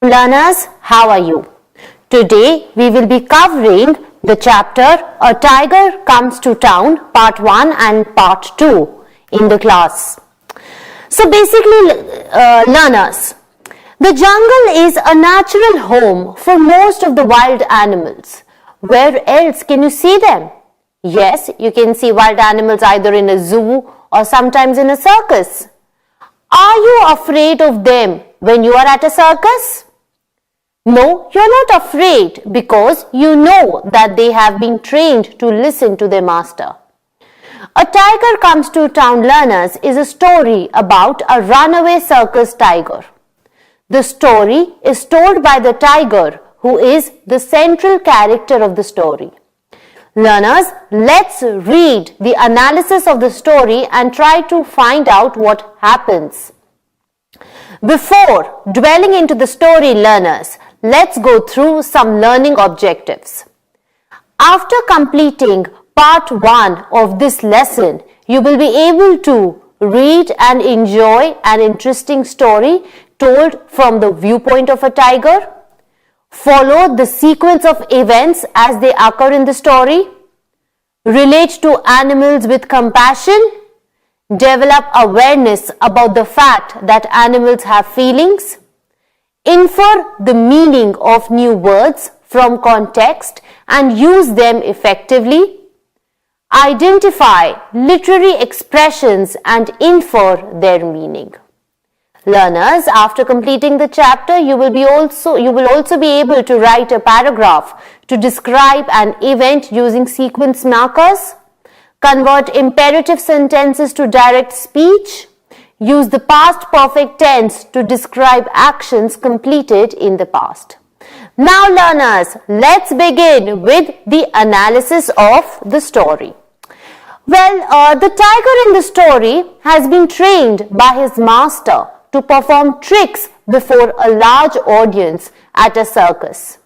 Learners, how are you? Today we will be covering the chapter A Tiger Comes to Town, Part 1 and Part 2 in the class. So basically, learners, the jungle is a natural home for most of the wild animals. Where else can you see them? Yes, you can see wild animals either in a zoo or sometimes in a circus. Are you afraid of them when you are at a circus? No, you are not afraid because you know that they have been trained to listen to their master. A Tiger Comes to Town, learners, is a story about a runaway circus tiger. The story is told by the tiger, who is the central character of the story. Learners, let's read the analysis of the story and try to find out what happens. Before dwelling into the story, learners, let's go through some learning objectives. After completing part 1 of this lesson, you will be able to read and enjoy an interesting story told from the viewpoint of a tiger, follow the sequence of events as they occur in the story, relate to animals with compassion, develop awareness about the fact that animals have feelings, infer the meaning of new words from context and use them effectively, identify literary expressions and infer their meaning. Learners, after completing the chapter, you will also be able to write a paragraph to describe an event using sequence markers, convert imperative sentences to direct speech, use the past perfect tense to describe actions completed in the past. Now learners, let's begin with the analysis of the story. Well, the tiger in the story has been trained by his master to perform tricks before a large audience at a circus.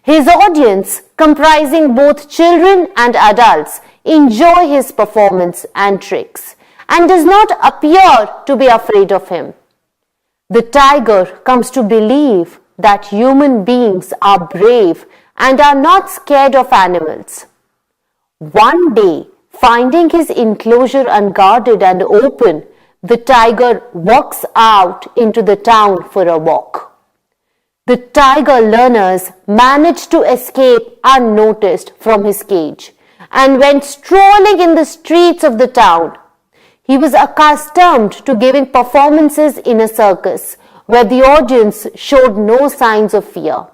His audience, comprising both children and adults, enjoy his performance and tricks and does not appear to be afraid of him. The tiger comes to believe that human beings are brave and are not scared of animals. One day, finding his enclosure unguarded and open, the tiger walks out into the town for a walk. The tiger, learners, managed to escape unnoticed from his cage and went strolling in the streets of the town. He was accustomed to giving performances in a circus where the audience showed no signs of fear.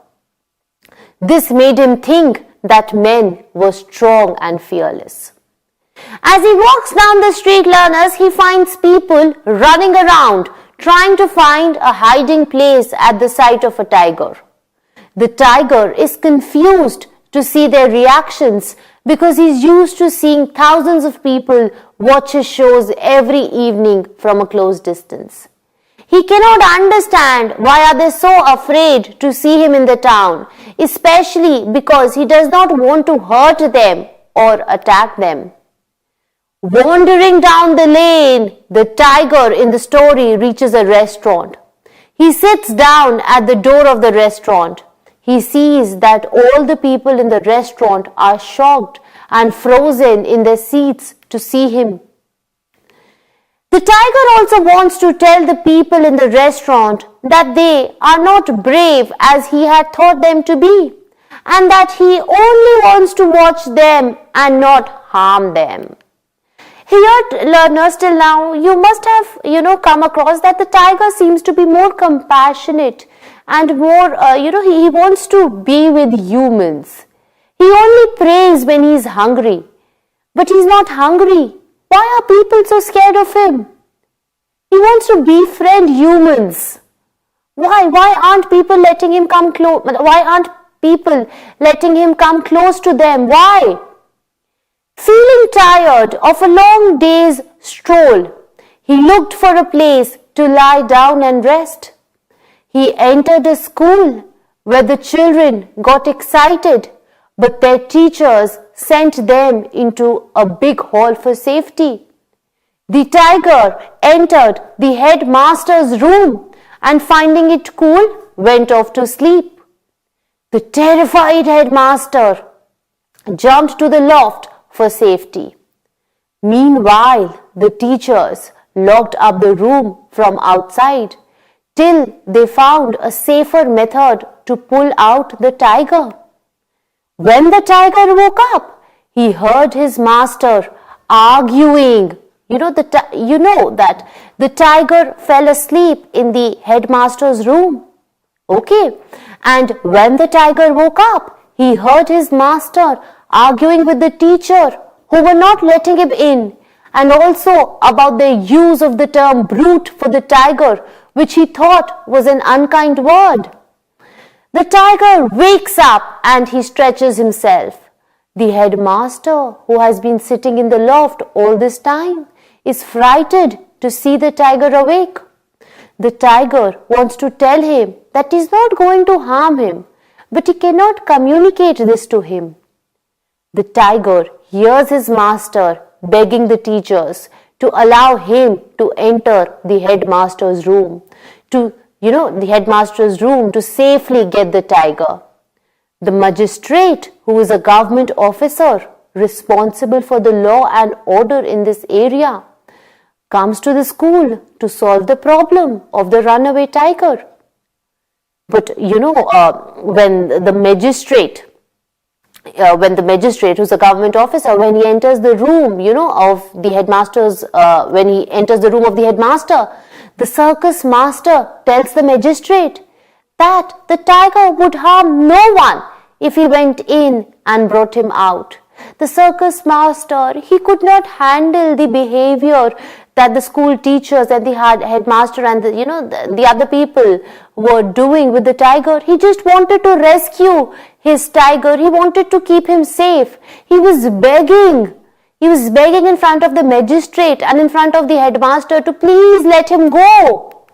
This made him think that men were strong and fearless. As he walks down the street, learners, he finds people running around trying to find a hiding place at the sight of a tiger. The tiger is confused to see their reactions because he's used to seeing thousands of people watch his shows every evening from a close distance. He cannot understand why are they so afraid to see him in the town, especially because he does not want to hurt them or attack them. Wandering down the lane, the tiger in the story reaches a restaurant. He sits down at the door of the restaurant. He sees that all the people in the restaurant are shocked and frozen in their seats to see him. The tiger also wants to tell the people in the restaurant that they are not brave as he had thought them to be, and that he only wants to watch them and not harm them. Here, learners, till now, you must have, come across that the tiger seems to be more compassionate and more, he wants to be with humans. He only prays when he is hungry, but he's not hungry. Why are people so scared of him? He wants to befriend humans. Why? Why aren't people letting him come close? Why aren't people letting him come close to them? Why? Feeling tired of a long day's stroll, he looked for a place to lie down and rest. He entered a school where the children got excited, but their teachers sent them into a big hall for safety. The tiger entered the headmaster's room and finding it cool, went off to sleep. The terrified headmaster jumped to the loft for safety. Meanwhile, the teachers locked up the room from outside till they found a safer method to pull out the tiger. When the tiger woke up, he heard his master arguing. You know that the tiger fell asleep in the headmaster's room. Okay, and when the tiger woke up, he heard his master arguing with the teacher who were not letting him in, and also about the use of the term brute for the tiger, which he thought was an unkind word. The tiger wakes up and he stretches himself. The headmaster, who has been sitting in the loft all this time, is frightened to see the tiger awake. The tiger wants to tell him that he is not going to harm him, but he cannot communicate this to him. The tiger hears his master begging the teachers to allow him to enter the headmaster's room, to safely get the tiger. The magistrate, who is a government officer responsible for the law and order in this area, comes to the school to solve the problem of the runaway tiger. But when the magistrate, who's a government officer, when he enters the room, of the headmaster's, when he enters the room of the headmaster, the circus master tells the magistrate that the tiger would harm no one if he went in and brought him out. The circus master, he could not handle the behavior that the school teachers and the headmaster and the other people were doing with the tiger. He just wanted to rescue his tiger. He wanted to keep him safe. He was begging in front of the magistrate and in front of the headmaster to please let him go.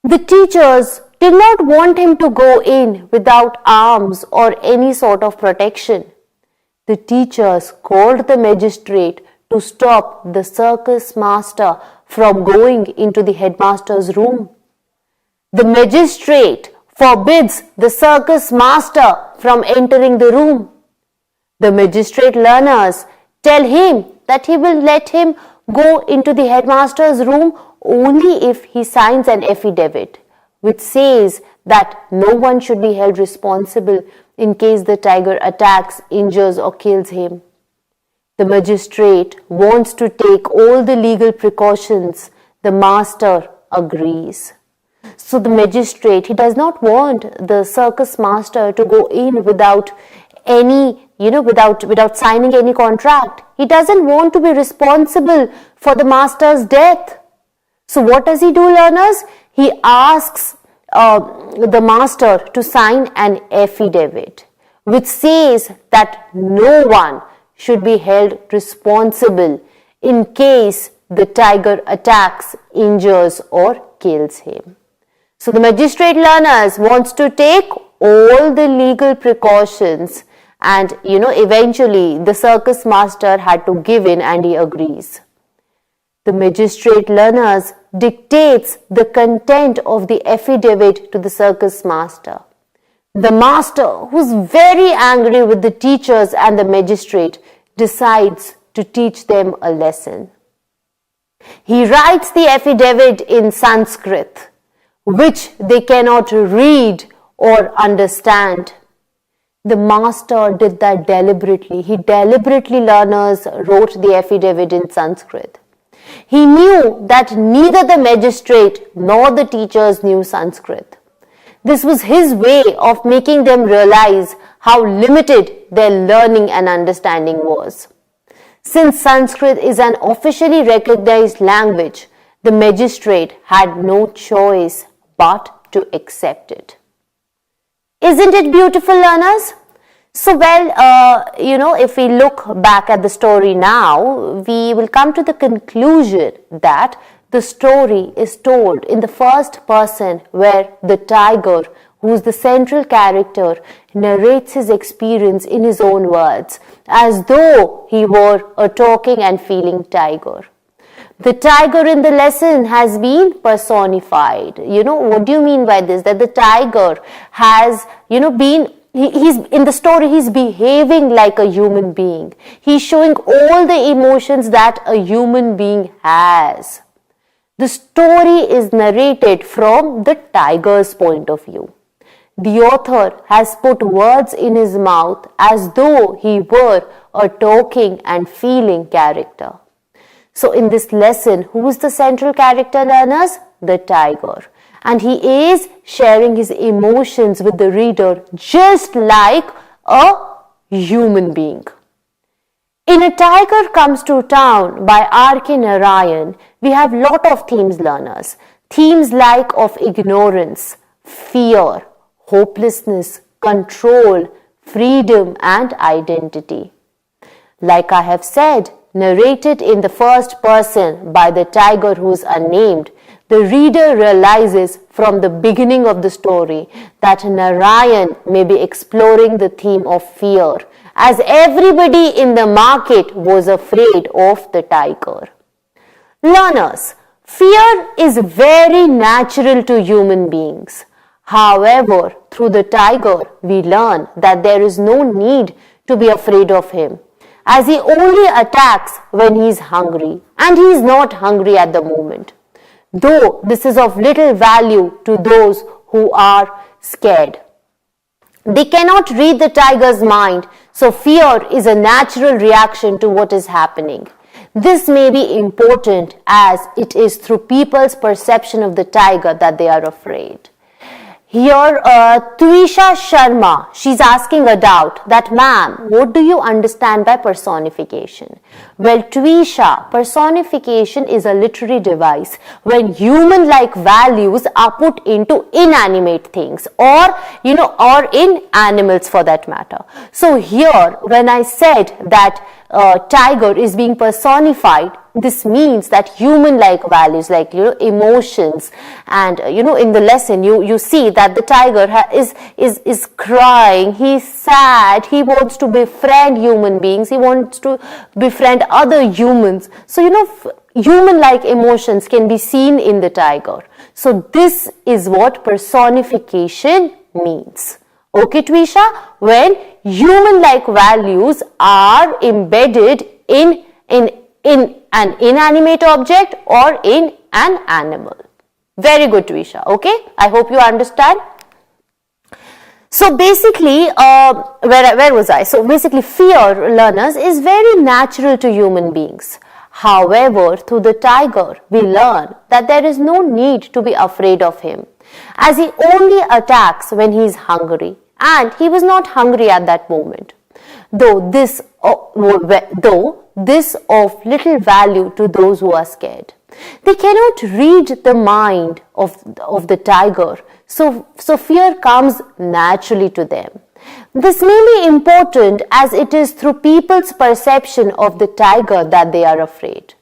The teachers did not want him to go in without arms or any sort of protection. The teachers called the magistrate to stop the circus master from going into the headmaster's room. The magistrate forbids the circus master from entering the room. The magistrate learners tell him that he will let him go into the headmaster's room only if he signs an affidavit, which says that no one should be held responsible in case the tiger attacks, injures or kills him. The magistrate wants to take all the legal precautions. The master agrees. So the magistrate, he does not want the circus master to go in without signing any contract. He doesn't want to be responsible for the master's death. So what does he do, learners? He asks the master to sign an affidavit which says that no one should be held responsible in case the tiger attacks, injures or kills him. So the magistrate, learners, wants to take all the legal precautions, and eventually the circus master had to give in and he agrees. The magistrate, learners, dictates the content of the affidavit to the circus master. The master, who's very angry with the teachers and the magistrate, decides to teach them a lesson. He writes the affidavit in Sanskrit, which they cannot read or understand. The master did that deliberately. He deliberately, learners, wrote the affidavit in Sanskrit. He knew that neither the magistrate nor the teachers knew Sanskrit. This was his way of making them realize how limited their learning and understanding was. Since Sanskrit is an officially recognized language, the magistrate had no choice but to accept it. Isn't it beautiful, learners? So, if we look back at the story now, we will come to the conclusion that the story is told in the first person, where the tiger, who is the central character, narrates his experience in his own words, as though he were a talking and feeling tiger. The tiger in the lesson has been personified. What do you mean by this? That the tiger has, he's in the story, he's behaving like a human being. He's showing all the emotions that a human being has. The story is narrated from the tiger's point of view. The author has put words in his mouth as though he were a talking and feeling character. So in this lesson, who is the central character, learners? The tiger. And he is sharing his emotions with the reader just like a human being. In A Tiger Comes to Town by R.K. Narayan, we have lot of themes, learners. Themes like of ignorance, fear, hopelessness, control, freedom and identity. Like I have said, narrated in the first person by the tiger who is unnamed, the reader realizes from the beginning of the story that Narayan may be exploring the theme of fear, as everybody in the market was afraid of the tiger. Learners, fear is very natural to human beings. However, through the tiger, we learn that there is no need to be afraid of him, as he only attacks when he is hungry, and he is not hungry at the moment. Though this is of little value to those who are scared. They cannot read the tiger's mind, so fear is a natural reaction to what is happening. This may be important as it is through people's perception of the tiger that they are afraid. Here, Tuisha Sharma, she's asking a doubt that, ma'am, what do you understand by personification? Well, Tuisha, personification is a literary device when human-like values are put into inanimate things or in animals for that matter. So here, when I said that tiger is being personified, this means that human-like values like emotions and in the lesson you see that the tiger is crying, he's sad, he wants to befriend human beings, he wants to befriend other humans. So human-like emotions can be seen in the tiger. So this is what personification means. Okay, Tuisha, when human-like values are embedded in an inanimate object or in an animal. Very good, Tuisha. Okay, I hope you understand. So basically, where was I? So basically, fear, learners, is very natural to human beings. However, through the tiger, we learn that there is no need to be afraid of him, as he only attacks when he is hungry, and he was not hungry at that moment. Though this of little value to those who are scared. They cannot read the mind of the tiger, so fear comes naturally to them. This may be important as it is through people's perception of the tiger that they are afraid.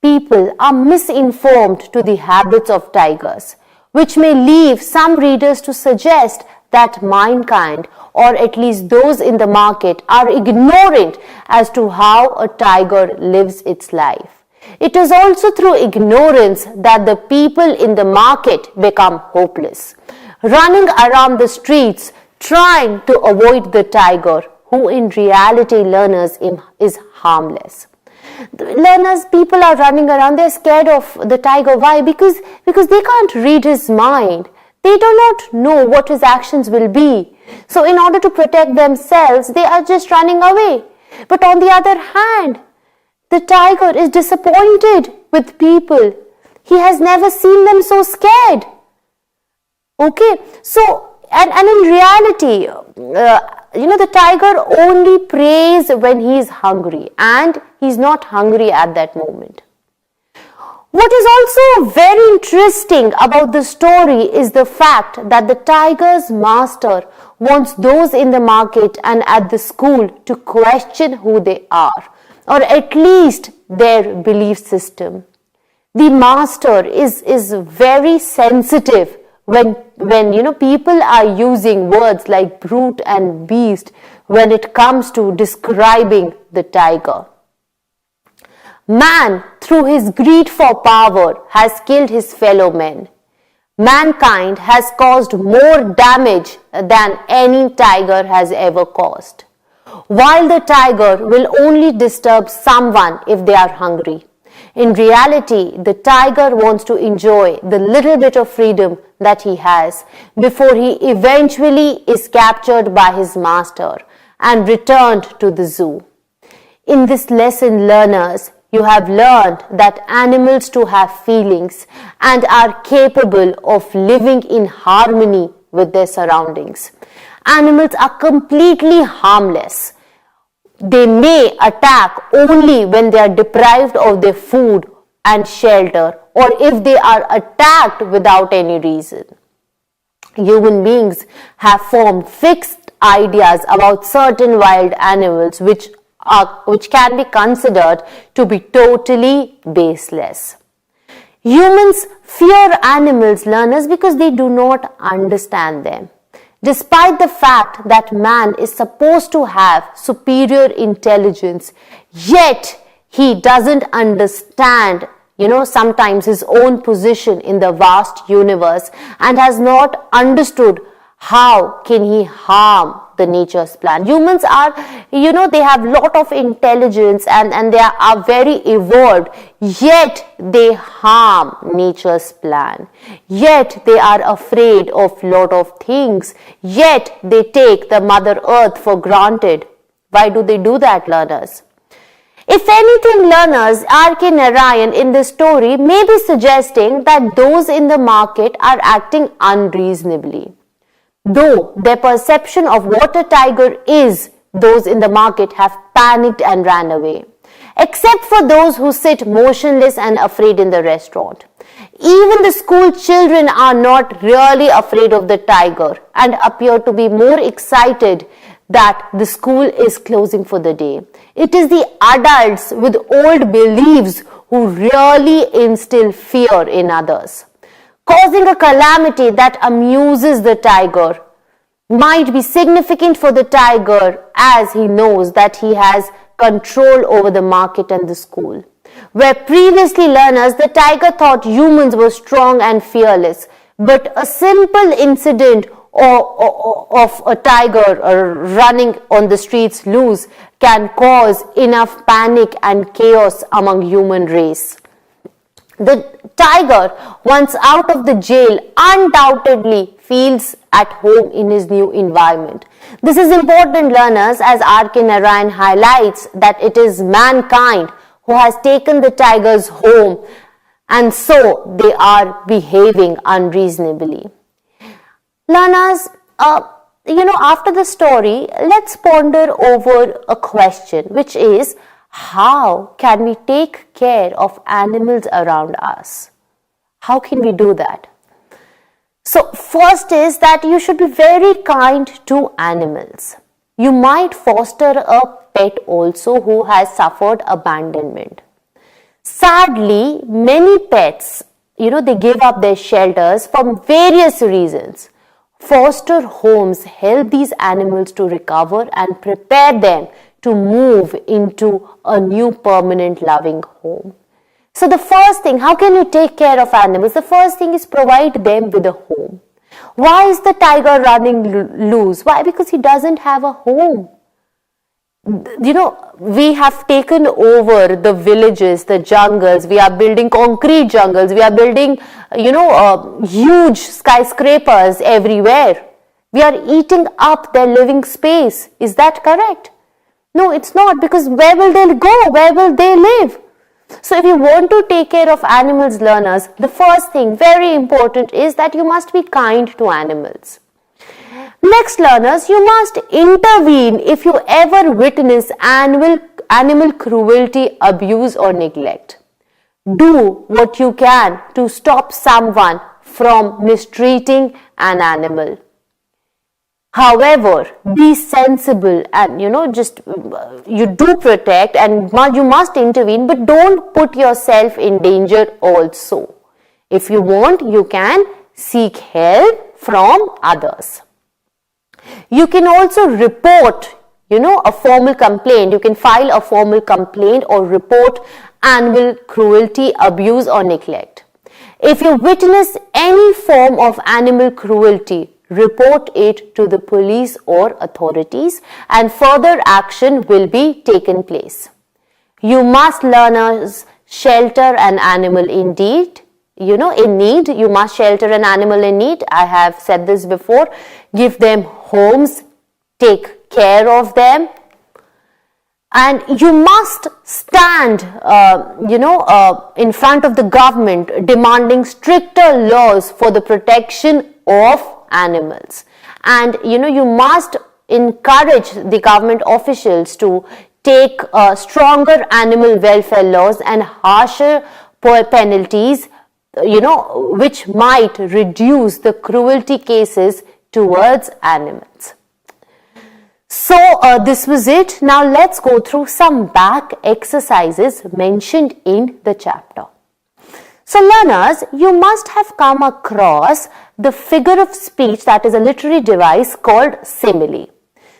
People are misinformed to the habits of tigers, which may leave some readers to suggest that mankind, or at least those in the market, are ignorant as to how a tiger lives its life. It is also through ignorance that the people in the market become hopeless, running around the streets trying to avoid the tiger, who in reality, learners, is harmless. Learners, people are running around, they're scared of the tiger. Why? Because they can't read his mind. They do not know what his actions will be. So in order to protect themselves, they are just running away. But on the other hand, the tiger is disappointed with people. He has never seen them so scared. Okay, so, and in reality, the tiger only preys when he is hungry, and he's not hungry at that moment. What is also very interesting about the story is the fact that the tiger's master wants those in the market and at the school to question who they are, or at least their belief system. The master is very sensitive when people are using words like brute and beast when it comes to describing the tiger. Man, through his greed for power, has killed his fellow men. Mankind has caused more damage than any tiger has ever caused. While the tiger will only disturb someone if they are hungry. In reality, the tiger wants to enjoy the little bit of freedom that he has before he eventually is captured by his master and returned to the zoo. In this lesson, learners, you have learned that animals too have feelings and are capable of living in harmony with their surroundings. Animals are completely harmless. They may attack only when they are deprived of their food and shelter, or if they are attacked without any reason. Human beings have formed fixed ideas about certain wild animals which can be considered to be totally baseless. Humans fear animals, learners, because they do not understand them. Despite the fact that man is supposed to have superior intelligence, yet he doesn't understand, sometimes his own position in the vast universe and has not understood how can he harm the nature's plan. Humans are, they have lot of intelligence and they are very evolved, yet they harm nature's plan. Yet they are afraid of lot of things. Yet they take the Mother Earth for granted. Why do they do that, learners? If anything, learners, R.K. Narayan in this story may be suggesting that those in the market are acting unreasonably. Though their perception of what a tiger is, those in the market have panicked and ran away. Except for those who sit motionless and afraid in the restaurant. Even the school children are not really afraid of the tiger and appear to be more excited that the school is closing for the day. It is the adults with old beliefs who really instill fear in others. Causing a calamity that amuses the tiger might be significant for the tiger as he knows that he has control over the market and the school. Where previously, learners, the tiger thought humans were strong and fearless, but a simple incident of a tiger running on the streets loose can cause enough panic and chaos among human race. The tiger, once out of the jail, undoubtedly feels at home in his new environment. This is important, learners, as R.K. Narayan highlights that it is mankind who has taken the tigers home, and so they are behaving unreasonably. Learners, after the story, let's ponder over a question, which is, how can we take care of animals around us? How can we do that? So, first is that you should be very kind to animals. You might foster a pet also who has suffered abandonment. Sadly, many pets, they give up their shelters for various reasons. Foster homes help these animals to recover and prepare them to move into a new permanent loving home. So the first thing, how can you take care of animals? The first thing is provide them with a home. Why is the tiger running loose? Why? Because he doesn't have a home. We have taken over the villages, the jungles. We are building concrete jungles. We are building, huge skyscrapers everywhere. We are eating up their living space. Is that correct? No, it's not, because where will they go? Where will they live? So if you want to take care of animals, learners, the first thing, very important, is that you must be kind to animals. Next, learners, you must intervene if you ever witness animal cruelty, abuse or neglect. Do what you can to stop someone from mistreating an animal. However, be sensible and you do protect and you must intervene, but don't put yourself in danger also. If you want, you can seek help from others. You can also report a formal complaint. You can file a formal complaint or report animal cruelty, abuse or neglect. If you witness any form of animal cruelty, report it to the police or authorities and further action will be taken place. You must learners shelter an animal in need. In need, you must shelter an animal in need. I have said this before. Give them homes, take care of them. And you must stand, in front of the government demanding stricter laws for the protection of animals. And, you must encourage the government officials to take stronger animal welfare laws and harsher penalties, which might reduce the cruelty cases towards animals. So this was it. Now let's go through some back exercises mentioned in the chapter. So learners, you must have come across the figure of speech, that is a literary device called simile.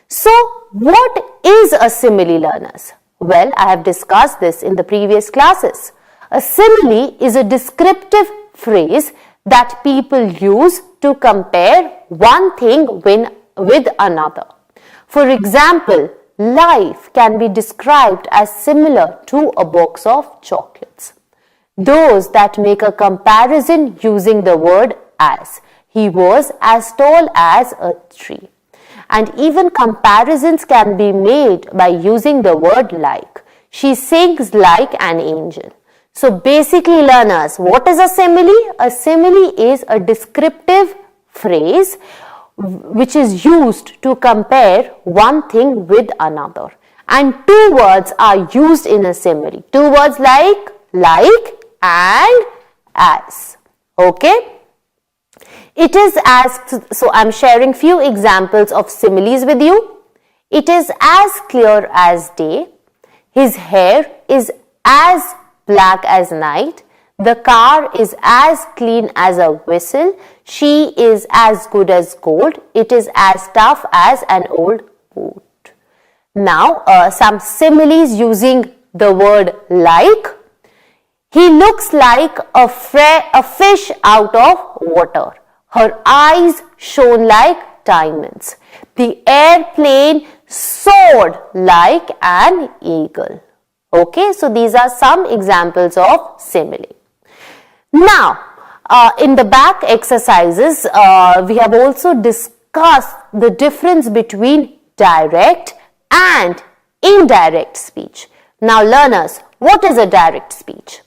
So what is a simile, learners? Well, I have discussed this in the previous classes. A simile is a descriptive phrase that people use to compare one thing with another. For example, life can be described as similar to a box of chocolates. Those that make a comparison using the word as. He was as tall as a tree. And even comparisons can be made by using the word like. She sings like an angel. So basically, learners, what is a simile? A simile is a descriptive phrase which is used to compare one thing with another. And two words are used in a simile. Two words like and as. Okay? It is as, so I'm sharing few examples of similes with you. It is as clear as day. His hair is as black as night. The car is as clean as a whistle. She is as good as gold. It is as tough as an old boot. Now, some similes using the word like. He looks like a fish out of water. Her eyes shone like diamonds. The airplane soared like an eagle. Okay, so these are some examples of simile. Now, in the back exercises, we have also discussed the difference between direct and indirect speech. Now, learners, what is a direct speech?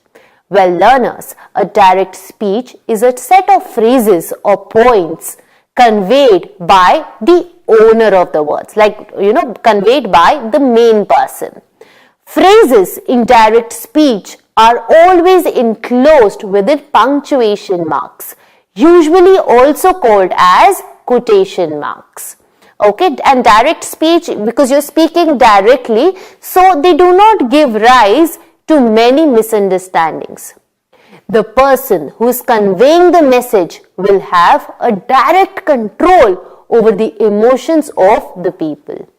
Well, learners, a direct speech is a set of phrases or points conveyed by the owner of the words, conveyed by the main person. Phrases in direct speech are always enclosed within punctuation marks, usually also called as quotation marks. Okay, and direct speech, because you're speaking directly, so they do not give rise to many misunderstandings. The person who is conveying the message will have a direct control over the emotions of the people.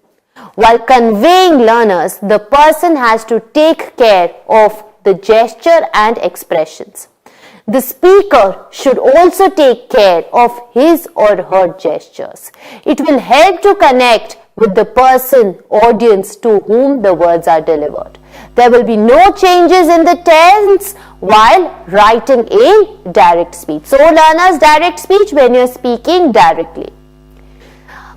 While conveying learners, the person has to take care of the gesture and expressions. The speaker should also take care of his or her gestures. It will help to connect with the person, audience to whom the words are delivered. There will be no changes in the tense while writing in direct speech. So learners, direct speech when you're speaking directly.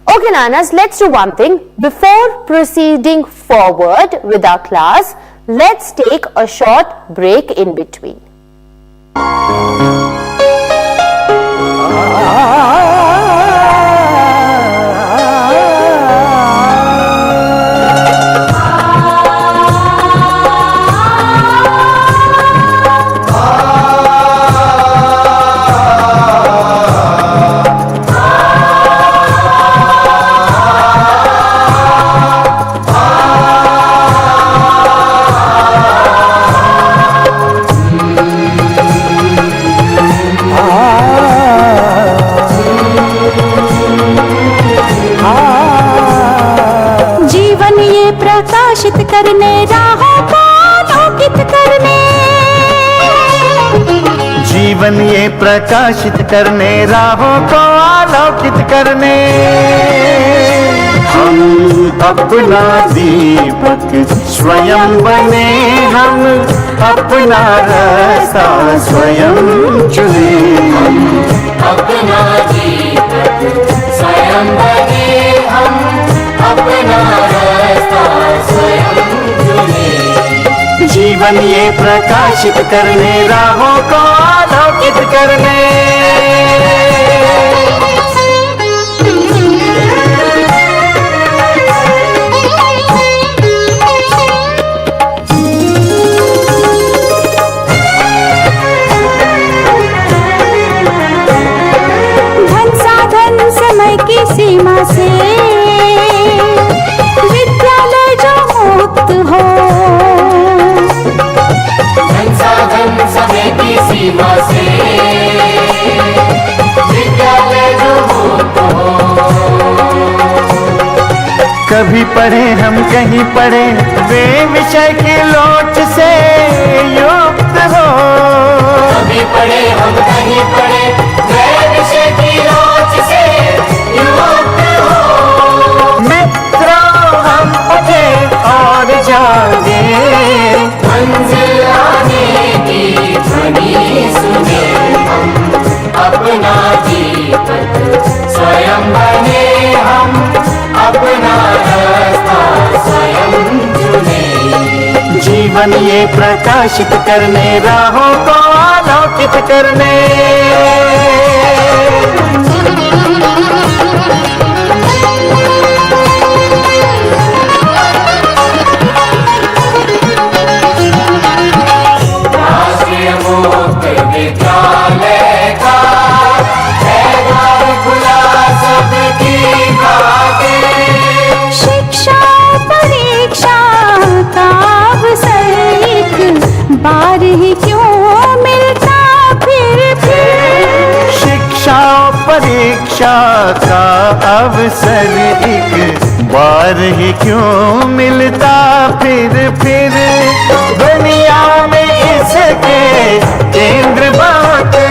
Okay learners, let's do one thing. Before proceeding forward with our class, let's take a short break in between. जीवन ये प्रकाशित करने, राहों को आलोकित करने। हम अपना दीपक स्वयं बने, हम अपना रास्ता स्वयं चुने। हम अपना दीपक स्वयं बने, हम अपना रास्ता स्वयं चुने। जीवन ये प्रकाशित करने, राहों को आलोकित करने। की सीमा से विद्यालय जो मुक्त हो, संसाधन समय की सीमा से विद्यालय जो मुक्त हो। कभी पढ़े हम कहीं पढ़े, वे विषय की लोच से युक्त हो। कभी पढ़े हम कहीं पढ़े, वे विषय की लोच से युक्त हो। मित्रों हम उठे और जागे, मंजिल आने की ध्वनि सुने। हम अपना दीपक स्वयं बने, हम अपना रास्ता स्वयं चुने। जीवन ये प्रकाशित करने, राहों को आलोकित करने। राष्ट्रीय मुक्त विद्यालय का पैगाम खुला सबकी खातिर। शिक्षा परीक्षा का अवसर एक बार ही क्यों मिलता फिर। शिक्षा परीक्षा का अवसर एक बार ही क्यों मिलता फिर। दुनिया में इसके केंद्र बाटे,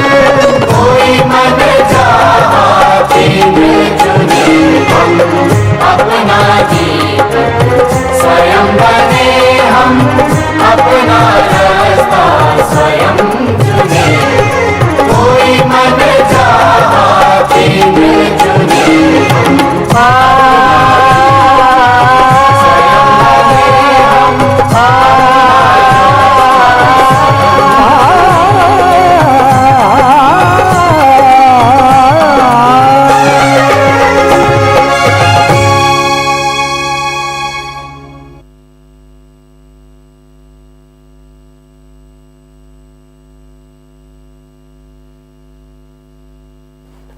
कोई मन चाहा केंद्र चुने। हम अपना दीपक स्वयं बने, हम अपना रास्ता स्वयं चुने। कोई मन चाहा केंद्र चुने।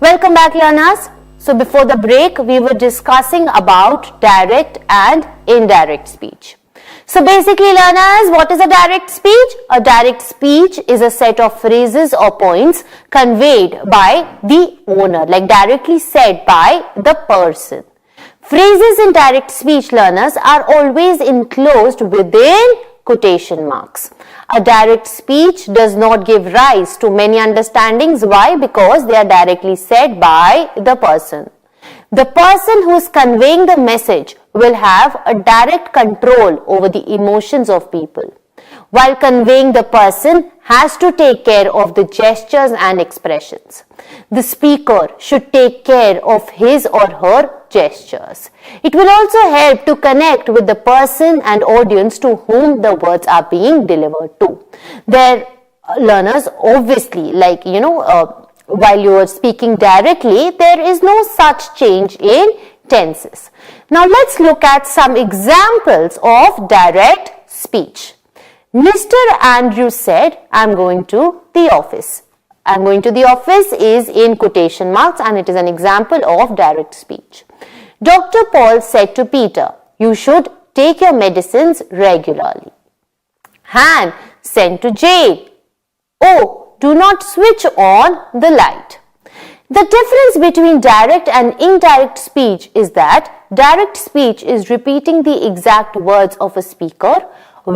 Welcome back, learners. So before the break, we were discussing about direct and indirect speech. So basically, learners, what is a direct speech? A direct speech is a set of phrases or points conveyed by the owner, like directly said by the person. Phrases in direct speech, learners, are always enclosed within quotation marks. A direct speech does not give rise to many understandings. Why? Because they are directly said by the person. The person who is conveying the message will have a direct control over the emotions of people. While conveying, the person has to take care of the gestures and expressions. The speaker should take care of his or her gestures. It will also help to connect with the person and audience to whom the words are being delivered to. Their learners, obviously, while you are speaking directly, there is no such change in tenses. Now let's look at some examples of direct speech. Mr. Andrew said, "I'm going to the office." "I'm going to the office" is in quotation marks and it is an example of direct speech. Dr. Paul said to Peter, "You should take your medicines regularly." Han sent to Jane, "Oh, do not switch on the light." The difference between direct and indirect speech is that direct speech is repeating the exact words of a speaker,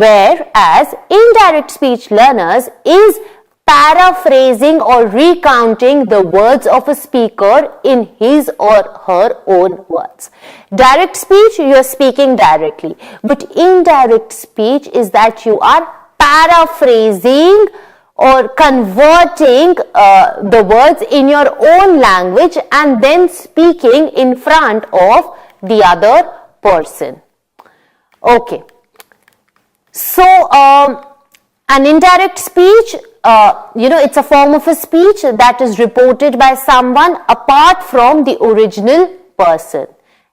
whereas indirect speech, learners, is paraphrasing or recounting the words of a speaker in his or her own words. Direct speech, you are speaking directly, but indirect speech is that you are paraphrasing or converting the words in your own language and then speaking in front of the other person. Okay. So, an indirect speech, it's a form of a speech that is reported by someone apart from the original person.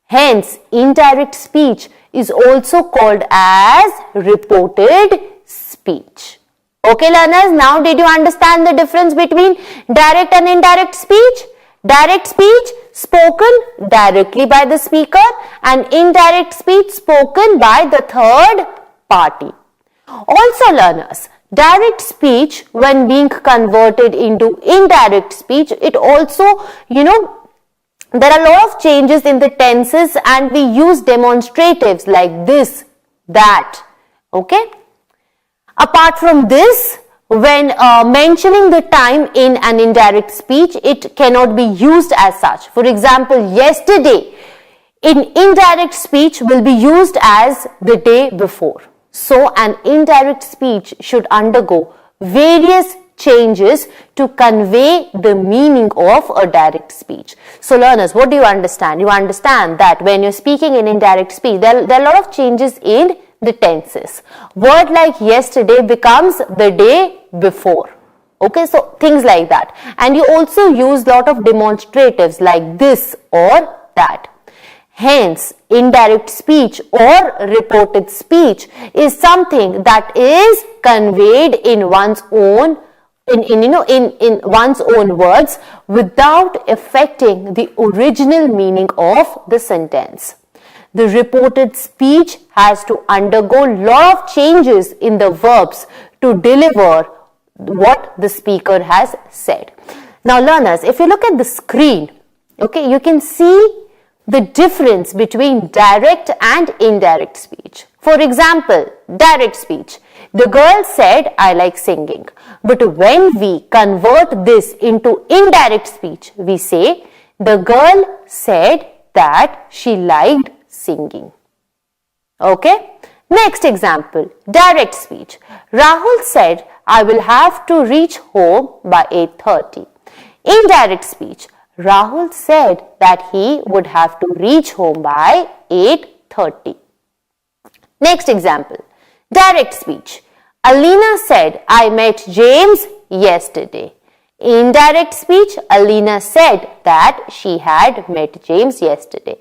Hence, indirect speech is also called as reported speech. Okay, learners, now did you understand the difference between direct and indirect speech? Direct speech spoken directly by the speaker and indirect speech spoken by the third party. Also, learners, direct speech, when being converted into indirect speech, it also, there are a lot of changes in the tenses and we use demonstratives like this, that. Okay. Apart from this, when mentioning the time in an indirect speech, it cannot be used as such. For example, yesterday in indirect speech will be used as the day before. So, an indirect speech should undergo various changes to convey the meaning of a direct speech. So, learners, what do you understand? You understand that when you're speaking in indirect speech, there are a lot of changes in the tenses. Word like yesterday becomes the day before. Okay, so things like that. And you also use lot of demonstratives like this or that. Hence, indirect speech or reported speech is something that is conveyed in one's own in one's own words without affecting the original meaning of the sentence. The reported speech has to undergo lot of changes in the verbs to deliver what the speaker has said. Now, learners, if you look at the screen, okay, you can see the difference between direct and indirect speech. For example, direct speech. The girl said, I like singing. But when we convert this into indirect speech, we say, the girl said that she liked singing. Okay. Next example, direct speech. Rahul said, I will have to reach home by 8:30. Indirect speech. Rahul said that he would have to reach home by 8:30. Next example, direct speech. Alina said, I met James yesterday. Indirect speech, Alina said that she had met James yesterday.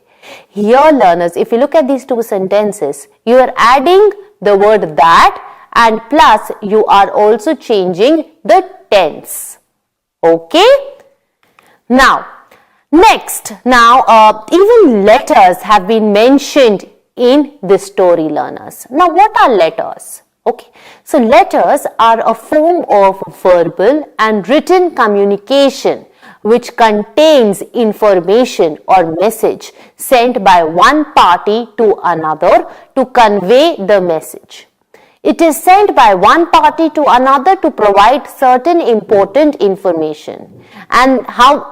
Here, learners, if you look at these two sentences, you are adding the word that and plus you are also changing the tense. Okay? Now, next, even letters have been mentioned in this story, learners. Now, what are letters? Okay, so letters are a form of verbal and written communication which contains information or message sent by one party to another to convey the message. It is sent by one party to another to provide certain important information. And how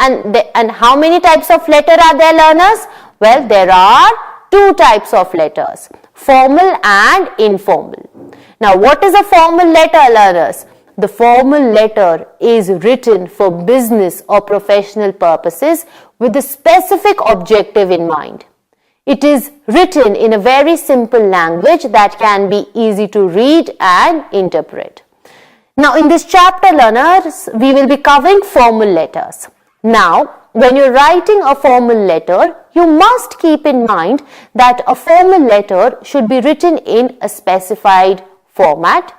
many types of letter are there, learners? Well, there are two types of letters, formal and informal. Now, what is a formal letter, learners? The formal letter is written for business or professional purposes with a specific objective in mind. It is written in a very simple language that can be easy to read and interpret. Now, in this chapter, learners, we will be covering formal letters. Now, when you're writing a formal letter, you must keep in mind that a formal letter should be written in a specified format.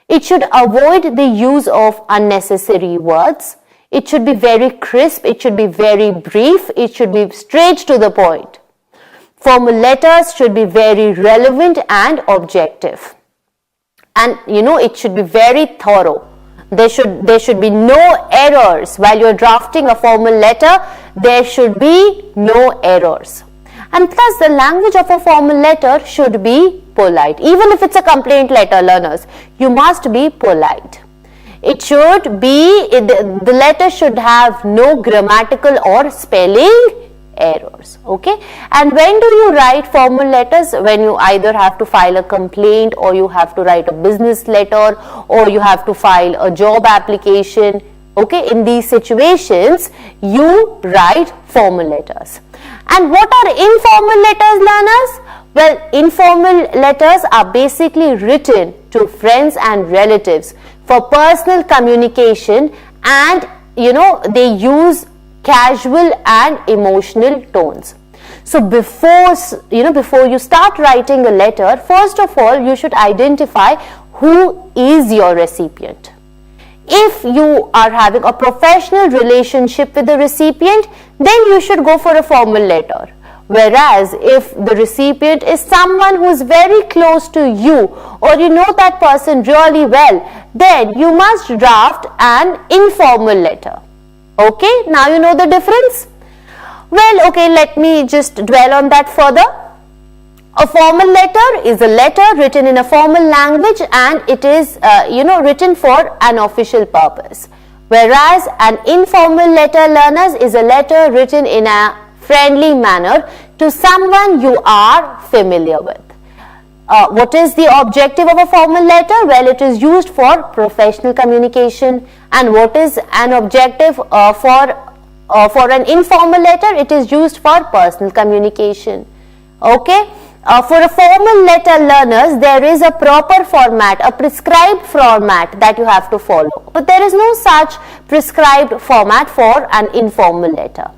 It should avoid the use of unnecessary words. It should be very crisp. It should be very brief. It should be straight to the point. Formal letters should be very relevant and objective. And it should be very thorough. There should be no errors. While you're drafting a formal letter, there should be no errors. And plus, the language of a formal letter should be polite. Even if it's a complaint letter, learners, you must be polite. It should be, the letter should have no grammatical or spelling errors. Okay, and when do you write formal letters? When you either have to file a complaint, or you have to write a business letter, or you have to file a job application. Okay, in these situations you write formal letters. And what are informal letters, learners? Well, informal letters are basically written to friends and relatives for personal communication, and they use casual and emotional tones. So before you start writing a letter, first of all you should identify who is your recipient. If you are having a professional relationship with the recipient, then you should go for a formal letter. Whereas if the recipient is someone who is very close to you, or you know that person really well, then you must draft an informal letter. Okay, now you know the difference? Well, okay, let me just dwell on that further. A formal letter is a letter written in a formal language, and it is written for an official purpose. Whereas an informal letter, learners, is a letter written in a friendly manner to someone you are familiar with. What is the objective of a formal letter? Well, it is used for professional communication. And what is an objective for an informal letter? It is used for personal communication. Okay. For a formal letter, learners, there is a proper format, a prescribed format that you have to follow. But there is no such prescribed format for an informal letter.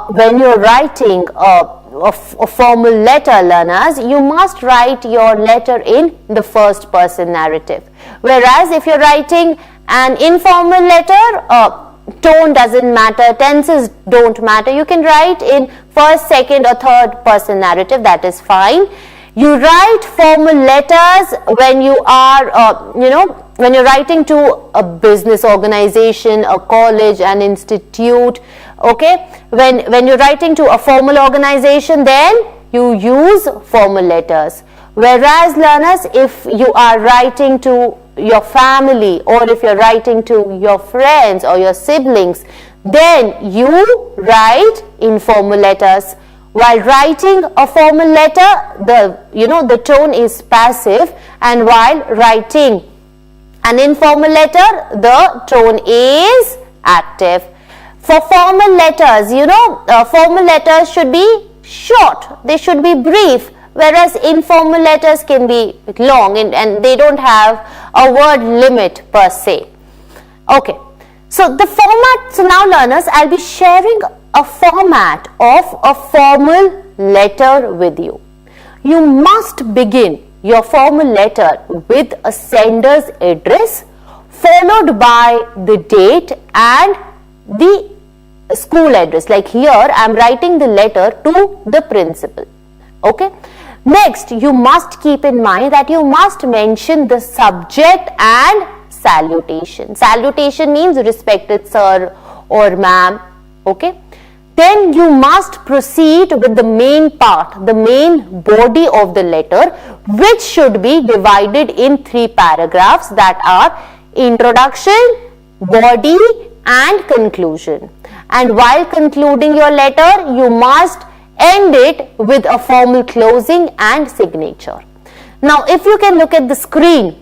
When you are writing a formal letter, learners, you must write your letter in the first person narrative. Whereas if you are writing an informal letter, tone doesn't matter, tenses don't matter. You can write in first, second or third person narrative, that is fine. You write formal letters when you are, when you're writing to a business organization, a college, an institute. Okay, when you're writing to a formal organization, then you use formal letters. Whereas, learners, if you are writing to your family, or if you're writing to your friends or your siblings, then you write informal letters. While writing a formal letter, the tone is passive, and while writing an informal letter, the tone is active. For formal letters, formal letters should be short, they should be brief, whereas informal letters can be long and they don't have a word limit per se. Okay, so the format, so now learners, I'll be sharing a format of a formal letter with you. You must begin your formal letter with a sender's address, followed by the date and the school address. Like here, I am writing the letter to the principal. Okay. Next, you must keep in mind that you must mention the subject and salutation. Salutation means respected sir or ma'am. Okay. Then you must proceed with the main part, the main body of the letter, which should be divided in 3 paragraphs, that are introduction, body and conclusion. And while concluding your letter, you must end it with a formal closing and signature. Now, if you can look at the screen,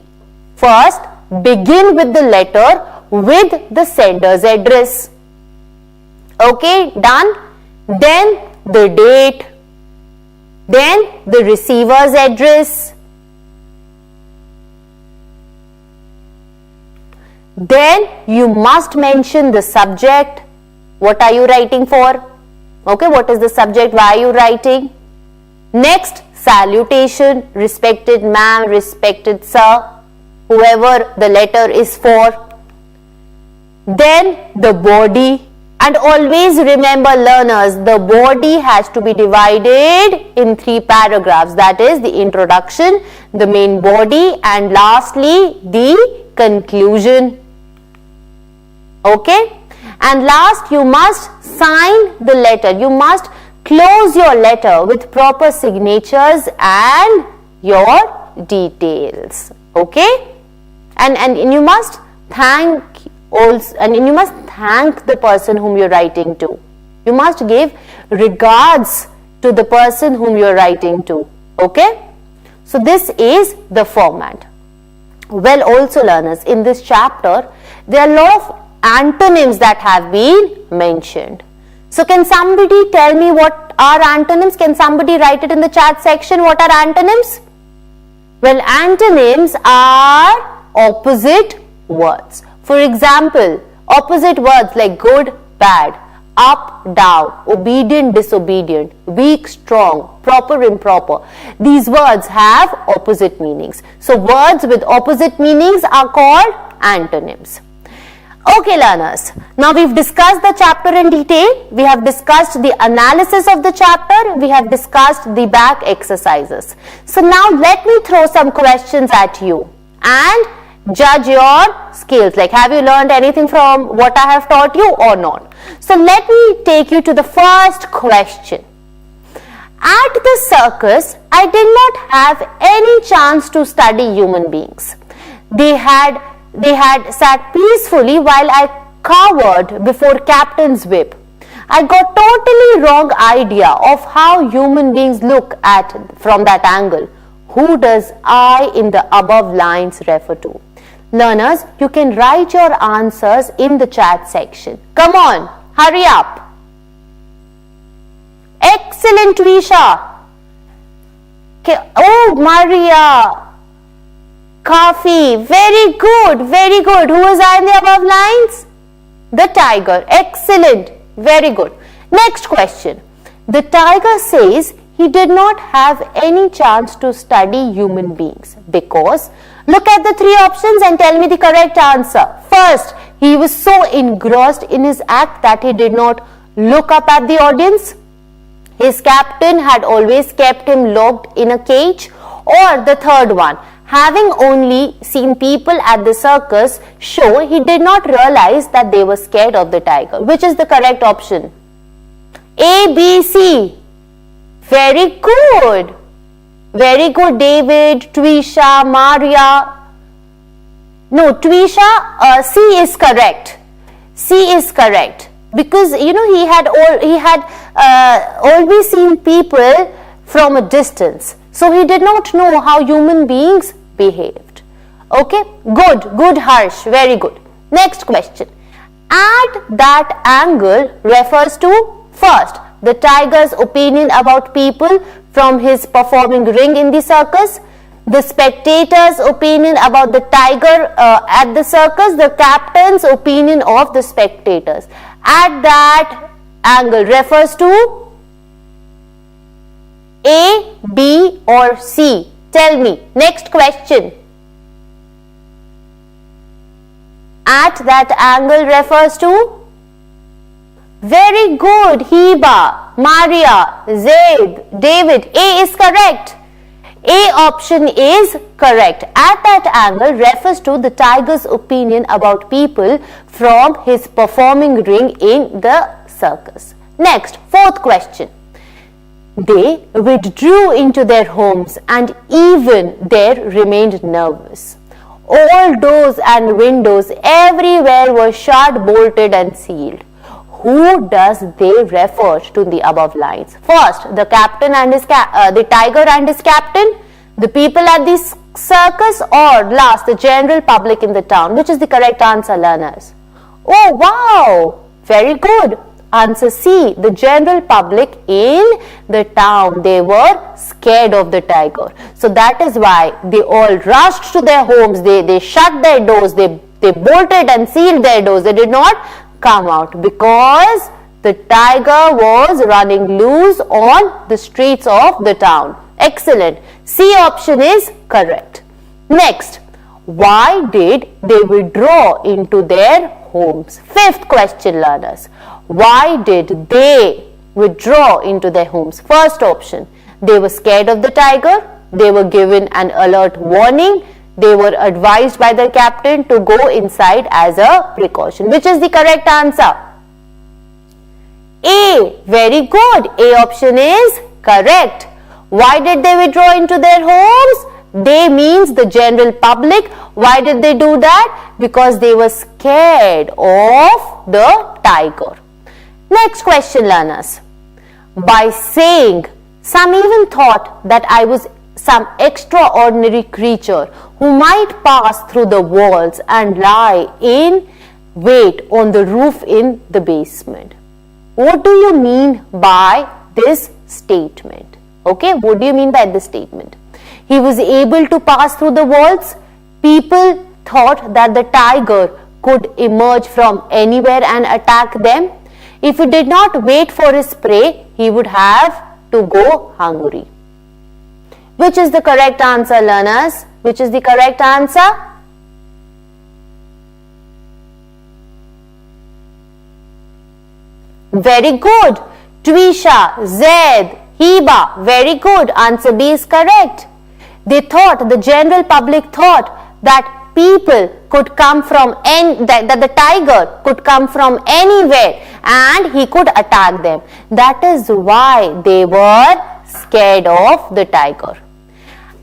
first begin with the letter with the sender's address. Okay, done. Then the date, then the receiver's address, then you must mention the subject. What are you writing for? Okay, what is the subject? Why are you writing? Next, salutation, respected ma'am, respected sir, whoever the letter is for. Then the body. And always remember, learners, the body has to be divided in 3 paragraphs. That is the introduction, the main body, and lastly the conclusion. Okay. And last, you must sign the letter. You must close your letter with proper signatures and your details. Okay. And you must thank also, and you must thank the person whom you're writing to. You must give regards to the person whom you're writing to. Okay? So this is the format. Well, also learners, in this chapter, there are a lot of antonyms that have been mentioned. So can somebody tell me what are antonyms? Can somebody write it in the chat section? What are antonyms? Well, antonyms are opposite words. For example, opposite words like good, bad, up, down, obedient, disobedient, weak, strong, proper, improper. These words have opposite meanings. So words with opposite meanings are called antonyms. Okay learners, now we've discussed the chapter in detail. We have discussed the analysis of the chapter. We have discussed the back exercises. So now let me throw some questions at you and judge your skills. Like, have you learned anything from what I have taught you or not? So let me take you to the first question. At the circus, I did not have any chance to study human beings. They had sat peacefully while I cowered before Captain's whip. I got totally wrong idea of how human beings look at from that angle. Who does I in the above lines refer to? Learners, you can write your answers in the chat section. Come on, hurry up. Excellent, Twisha. Okay. Oh, Maria. Coffee. Very good, very good. Who is I in the above lines? The tiger. Excellent. Very good. Next question. The tiger says he did not have any chance to study human beings because, look at the three options and tell me the correct answer. First, he was so engrossed in his act that he did not look up at the audience. His captain had always kept him locked in a cage. Or the third one, having only seen people at the circus show, he did not realize that they were scared of the tiger. Which is the correct option? A, B, C. Very good. Very good, David, Twisha, Maria. No, Twisha, C is correct. C is correct. Because, you know, he had always seen people from a distance. So he did not know how human beings behaved. Okay, good Harsh, very good. Next question. At that angle refers to, first, the tiger's opinion about people from his performing ring in the circus, the spectator's opinion about the tiger at the circus, the captain's opinion of the spectators. At that angle refers to A, B or C? Tell me. Next question. At that angle refers to? Very good. Heba, Maria, Zaid, David. A is correct. A option is correct. At that angle refers to the tiger's opinion about people from his performing ring in the circus. Next, fourth question. They withdrew into their homes and even there remained nervous. All doors and windows everywhere were shut, bolted and sealed. Who does they refer to in the above lines? First, the captain and his the tiger and his captain, the people at the circus, or last, the general public in the town. Which is the correct answer, learners? Oh, wow! Very good. Answer C, the general public in the town. They were scared of the tiger. So that is why they all rushed to their homes. They shut their doors. They bolted and sealed their doors. They did not come out because the tiger was running loose on the streets of the town. Excellent. C option is correct. Next, why did they withdraw into their homes? Fifth question, learners. Why did they withdraw into their homes? First option, they were scared of the tiger. They were given an alert warning. They were advised by the captain to go inside as a precaution. Which is the correct answer? A. Very good. A option is correct. Why did they withdraw into their homes? They means the general public. Why did they do that? Because they were scared of the tiger. Next question, learners. By saying, some even thought that I was some extraordinary creature who might pass through the walls and lie in wait on the roof in the basement. What do you mean by this statement? Okay, what do you mean by this statement? He was able to pass through the walls. People thought that the tiger could emerge from anywhere and attack them. If he did not wait for his prey, he would have to go hungry. Which is the correct answer, learners? Which is the correct answer? Very good. Twisha, Zaid, Hiba, very good. Answer B is correct. They thought, the general public thought that people could come from that the tiger could come from anywhere and he could attack them. That is why they were scared of the tiger.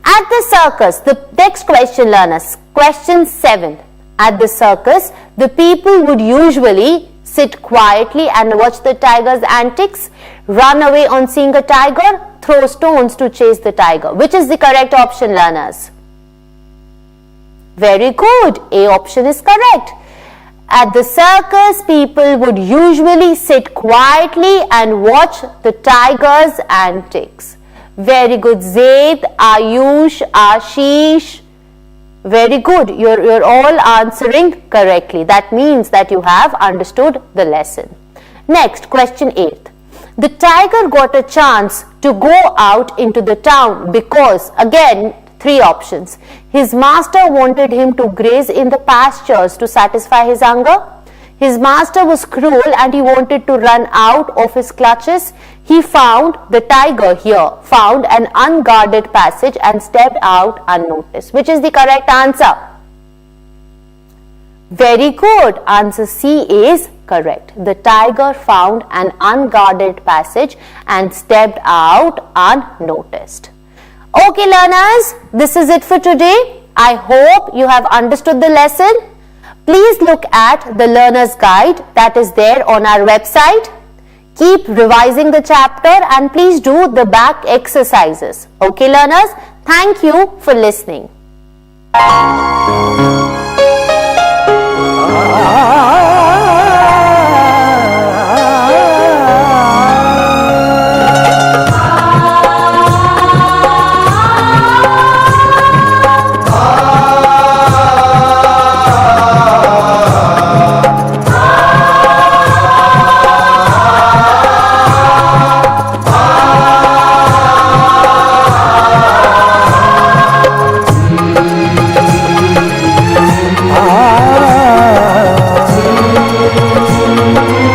At the circus, the next question, learners, question 7. At the circus, the people would usually sit quietly and watch the tiger's antics, run away on seeing a tiger, throw stones to chase the tiger. Which is the correct option, learners? Very good. A option is correct. At the circus, people would usually sit quietly and watch the tiger's antics. Very good. Zaid, Ayush, Ashish. Very good. You're all answering correctly. That means that you have understood the lesson. Next, question 8. The tiger got a chance to go out into the town because, again, 3 options. His master wanted him to graze in the pastures to satisfy his hunger. His master was cruel and he wanted to run out of his clutches. He found, the tiger here, found an unguarded passage and stepped out unnoticed. Which is the correct answer? Very good. Answer C is correct. The tiger found an unguarded passage and stepped out unnoticed. Okay, learners, this is it for today. I hope you have understood the lesson. Please look at the learner's guide that is there on our website. Keep revising the chapter and please do the back exercises. Okay, learners, thank you for listening.